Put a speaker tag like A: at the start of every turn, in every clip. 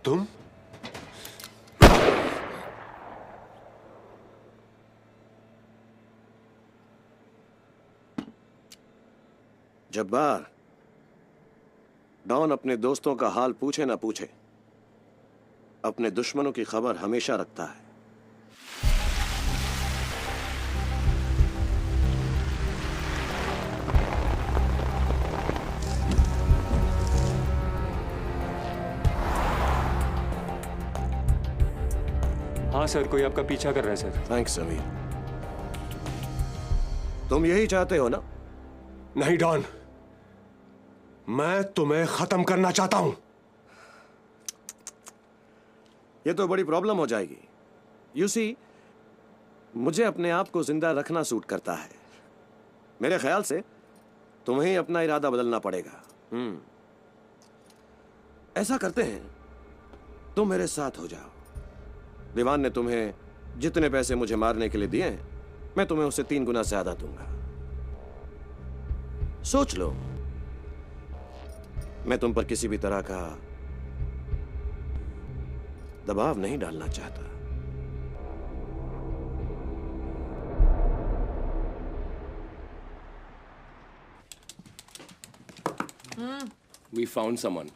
A: तुम?
B: जब्बार, डॉन अपने दोस्तों का हाल पूछे ना पूछे, अपने दुश्मनों की खबर हमेशा रखता है।
C: हाँ सर, कोई आपका पीछा कर रहा है सर।
B: थैंक्स समीर। तुम यही चाहते हो ना?
A: नहीं डॉन, मैं तुम्हें खत्म करना चाहता हूं।
B: ये तो बड़ी प्रॉब्लम हो जाएगी। यू सी, मुझे अपने आप को जिंदा रखना सूट करता है। मेरे ख्याल से तुम्हें अपना इरादा बदलना पड़ेगा। ऐसा करते हैं, तुम मेरे साथ हो जाओ। दीवान ने तुम्हें जितने पैसे मुझे मारने के लिए दिए हैं, मैं तुम्हें उससे 3 गुना ज्यादा दूंगा। सोच लो, मैं तुम पर किसी भी तरह का दबाव नहीं डालना चाहता।
D: We found someone.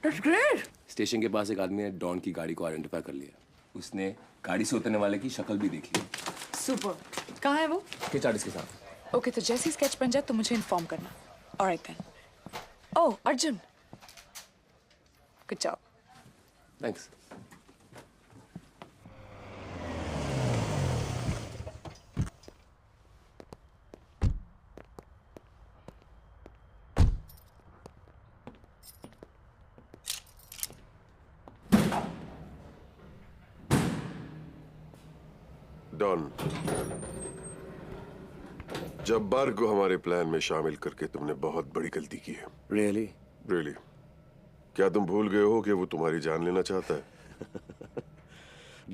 E: That's great.
D: Station के पास एक आदमी ने डॉन की गाड़ी को आइडेंटिफाई कर लिया। उसने गाड़ी से उतरने वाले की शक्ल भी देख ली।
E: Super. कहाँ है वो?
D: किस आर्टिस्ट के साथ?
E: Okay, तो जैसे ही स्केच बन जाए तो मुझे इन्फॉर्म करना। Alright then. Oh, Arjun. Good job.
D: Thanks.
A: Don, Jabbar को हमारे प्लान में शामिल करके तुमने बहुत बड़ी गलती की है।
B: रियली?
A: रियली? क्या तुम भूल गए हो कि वो तुम्हारी जान लेना चाहता है?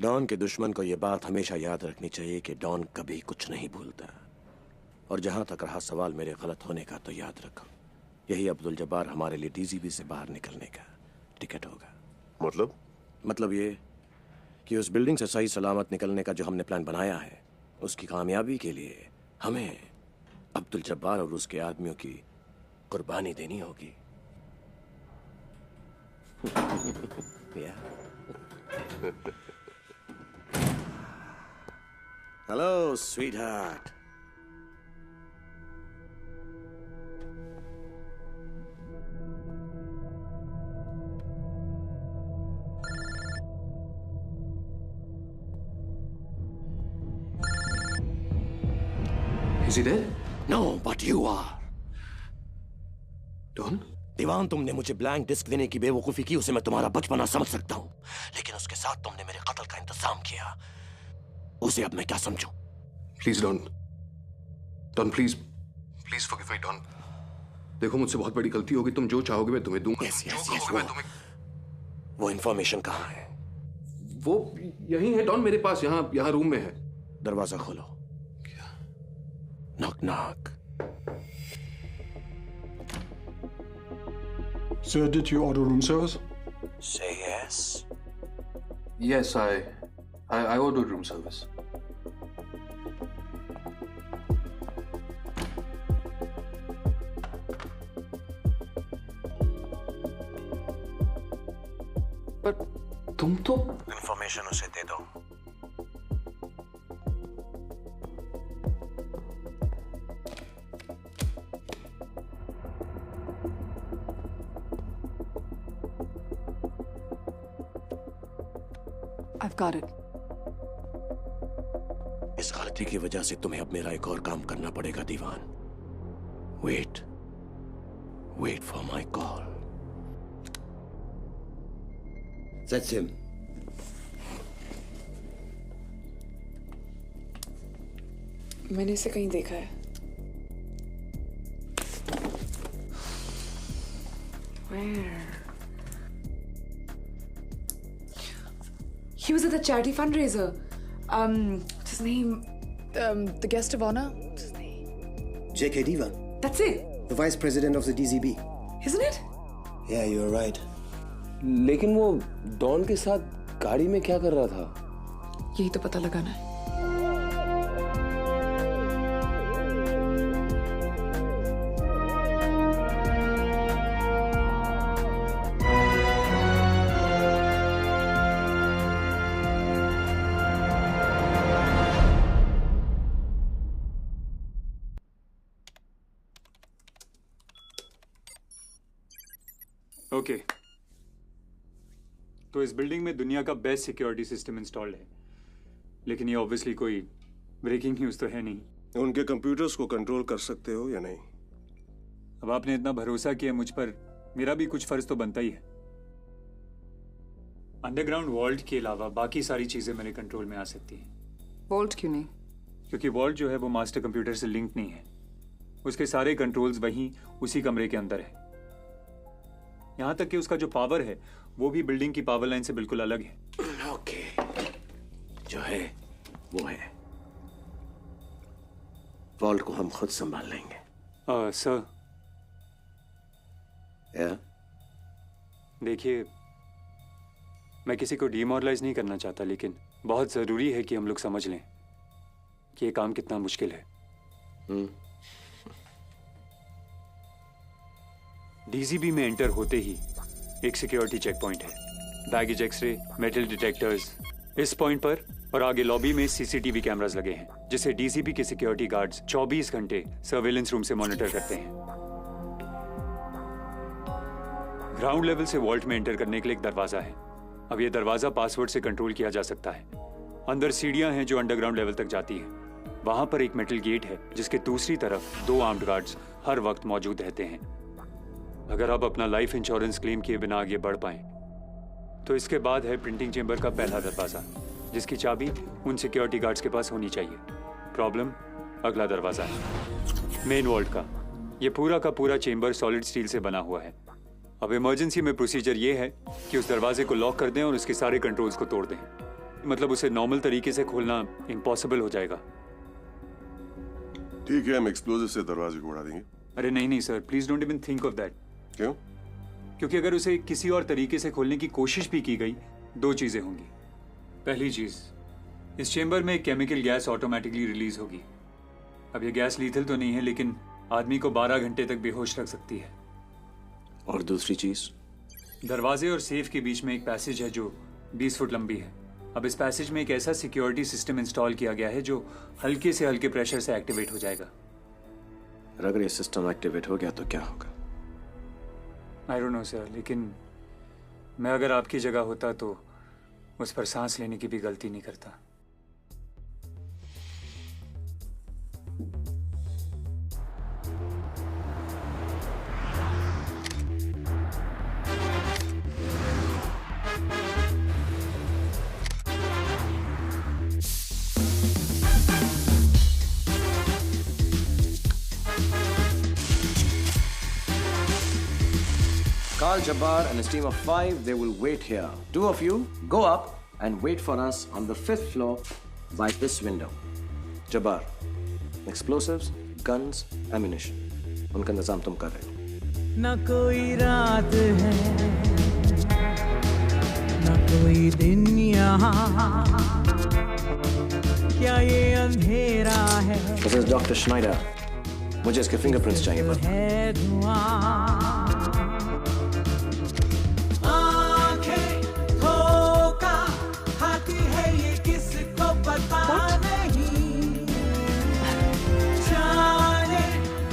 B: डॉन के दुश्मन को यह बात हमेशा याद रखनी चाहिए कि डॉन कभी कुछ नहीं भूलता। और जहां तक रहा सवाल मेरे गलत होने का, तो याद रखो, यही अब्दुल जब्बार हमारे लिए डीजीबी से बाहर निकलने का टिकट होगा। मतलब ये कि उस बिल्डिंग से सही सलामत निकलने का जो हमने प्लान बनाया है, उसकी कामयाबी के लिए हमें अब्दुल जब्बार और उसके आदमियों की कुर्बानी देनी होगी। Hello sweetheart.
D: Is he dead?
B: No, but you are.
A: Don?
B: Diwan, तुमने मुझे ब्लैंक डिस्क देने की बेवकूफी की, उसे मैं तुम्हारा बचपना समझ सकता हूँ, लेकिन उसके साथ तुमने मेरे कत्ल का इंतजाम किया, उसे अब मैं क्या समझूं?
F: Please Don, Don please, please forgive me Don. देखो, मुझसे बहुत बड़ी गलती होगी, तुम जो चाहोगे मैं तुम्हें दूंगा।
B: Yes, मैं तुम्हें। वो इंफॉर्मेशन कहाँ है?
F: वो यहीं है डॉन, मेरे पास, यहाँ रूम में है।
B: दरवाजा खोलो। Knock knock.
G: Sir, did you order room service?
B: Say yes.
F: Yes, I ordered room service. But तुम तो
B: इंफॉर्मेशन उसे दे दो।
E: I've got it.
B: इस गलती की वजह से तुम्हें अब मेरा एक और काम करना पड़ेगा दीवान। Wait for my call. That's him.
E: मैंने इसे कहीं देखा है। Where? He was at the charity fundraiser. What's his name? The guest of honor. What's his name?
H: J.K. Divan,
E: That's it,
H: the vice president of the DZB.
E: isn't it?
H: Yeah, you're right.
D: लेकिन वो don के साथ गाड़ी में क्या कर रहा था?
E: यही तो पता लगाना है।
C: ओके तो इस बिल्डिंग में दुनिया का बेस्ट सिक्योरिटी सिस्टम इंस्टॉल्ड है, लेकिन ये ऑब्वियसली कोई ब्रेकिंग न्यूज़ तो है नहीं।
A: उनके कंप्यूटर्स को कंट्रोल कर सकते हो या नहीं?
C: अब आपने इतना भरोसा किया मुझ पर, मेरा भी कुछ फर्ज तो बनता ही है। अंडरग्राउंड वॉल्ट के अलावा बाकी सारी चीजें मेरे कंट्रोल में आ सकती हैं।
E: वॉल्ट क्यों नहीं?
C: क्योंकि वॉल्ट जो है वो मास्टर कंप्यूटर से लिंक नहीं है, उसके सारे कंट्रोल्स वहीं उसी कमरे के अंदर है। यहां तक कि उसका जो पावर है वो भी बिल्डिंग की पावर लाइन से बिल्कुल अलग है।
B: ओके, जो है वो है। वॉल्ट को हम खुद संभाल लेंगे।
C: सर
B: या?
C: देखिए, मैं किसी को डीमोरलाइज नहीं करना चाहता, लेकिन बहुत जरूरी है कि हम लोग समझ लें कि ये काम कितना मुश्किल है। डीजीबी में एंटर होते ही एक सिक्योरिटी चेक पॉइंट है, बैगेज एक्सरे, मेटल डिटेक्टर्स। इस पॉइंट पर और आगे लॉबी में सीसीटीवी कैमरास लगे हैं, जिसे डीजीपी के सिक्योरिटी गार्ड्स 24 घंटे सर्वेलेंस रूम से मॉनिटर करते हैं। ग्राउंड लेवल से वॉल्ट में एंटर करने के लिए एक दरवाजा है। अब यह दरवाजा पासवर्ड से कंट्रोल किया जा सकता है। अंदर सीढ़ियां हैं जो अंडरग्राउंड लेवल तक जाती हैं। वहां पर एक मेटल गेट है जिसके दूसरी तरफ 2 आर्म्ड गार्ड्स हर वक्त मौजूद रहते हैं। अगर आप अपना लाइफ इंश्योरेंस क्लेम किए बिना आगे बढ़ पाएं, तो इसके बाद है प्रिंटिंग चेंबर का पहला दरवाजा, जिसकी चाबी उन सिक्योरिटी गार्ड्स के पास होनी चाहिए। प्रॉब्लम अगला दरवाजा है, मेन वॉल्ट का। यह पूरा का पूरा चेंबर सॉलिड स्टील से बना हुआ है। अब इमरजेंसी में प्रोसीजर यह है कि उस दरवाजे को लॉक कर दें और उसके सारे कंट्रोल्स को तोड़ दें। मतलब उसे नॉर्मल तरीके से खोलना इम्पॉसिबल हो जाएगा।
A: ठीक है, हम एक्सप्लोजिव से दरवाजे को उड़ा देंगे।
C: अरे नहीं sir, please don't even think of that.
A: क्यों?
C: क्योंकि अगर उसे किसी और तरीके से खोलने की कोशिश भी की गई, 2 चीजें होंगी। पहली चीज, इस चेंबर में एक केमिकल गैस ऑटोमेटिकली रिलीज होगी। अब यह गैस लीथल तो नहीं है, लेकिन आदमी को 12 घंटे तक बेहोश रख सकती है।
B: और दूसरी चीज,
C: दरवाजे और सेफ के बीच में एक पैसेज है जो 20 फुट लंबी है। अब इस पैसेज में एक ऐसा सिक्योरिटी सिस्टम इंस्टॉल किया गया है जो हल्के से हल्के प्रेशर से एक्टिवेट हो जाएगा।
B: और अगर ये सिस्टम एक्टिवेट हो गया तो क्या होगा?
C: आई डोंट नो सर, लेकिन मैं अगर आपकी जगह होता तो उस पर सांस लेने की भी गलती नहीं करता।
B: Carl Jabbar and a team of 5, they will wait here. 2 of you go up and wait for us on the 5th floor by this window. Jabbar, explosives, guns, ammunition. उनका इंतजाम तुम कर रहे हो।
H: न कोई रात है, न कोई दिन यहाँ, क्या ये अंधेरा है?
B: This is Dr. Schneider. मुझे इसके फिंगरप्रिंट्स चाहिए पर।
H: है धुआं, आंखें धोखा खाती है, ये किसको पता नहीं। जाने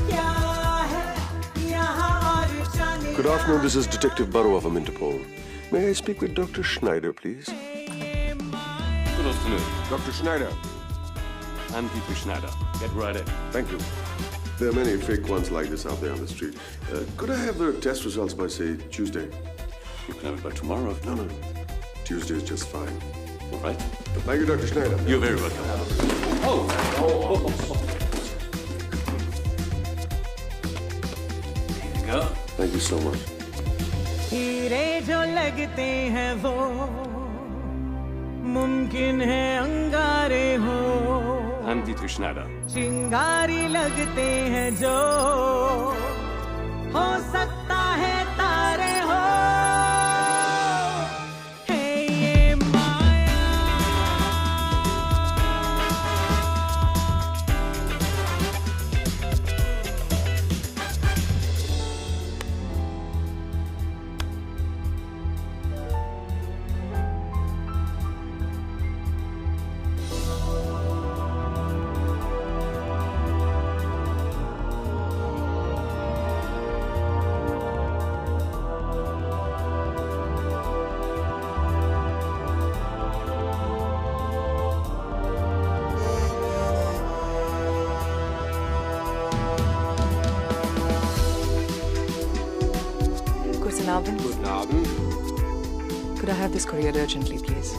H: क्या है यहाँ और जाने।
A: Good afternoon, this is Detective Burrow of Interpol. May I speak with Dr. Schneider, please?
D: Good afternoon.
A: Dr. Schneider.
D: I'm Peter Schneider. Get right in.
A: Thank you. There are many fake ones like this out there on the street. Could I have the test results by, say, Tuesday?
D: You can have it by tomorrow.
A: No. Tuesday is just fine.
D: All right.
A: Thank you, Dr. Schneider.
D: You're very welcome. Oh. Here you go.
A: Thank you so much.
H: हीरे जो लगते हैं वो मुमकिन है अंगारे हो।
D: I'm Dietrich Schneider.
H: चिंगारी लगते हैं जो हो सकता है तारे हो।
E: Guten Abend.
I: Guten Abend.
E: Could I have this courier urgently, please?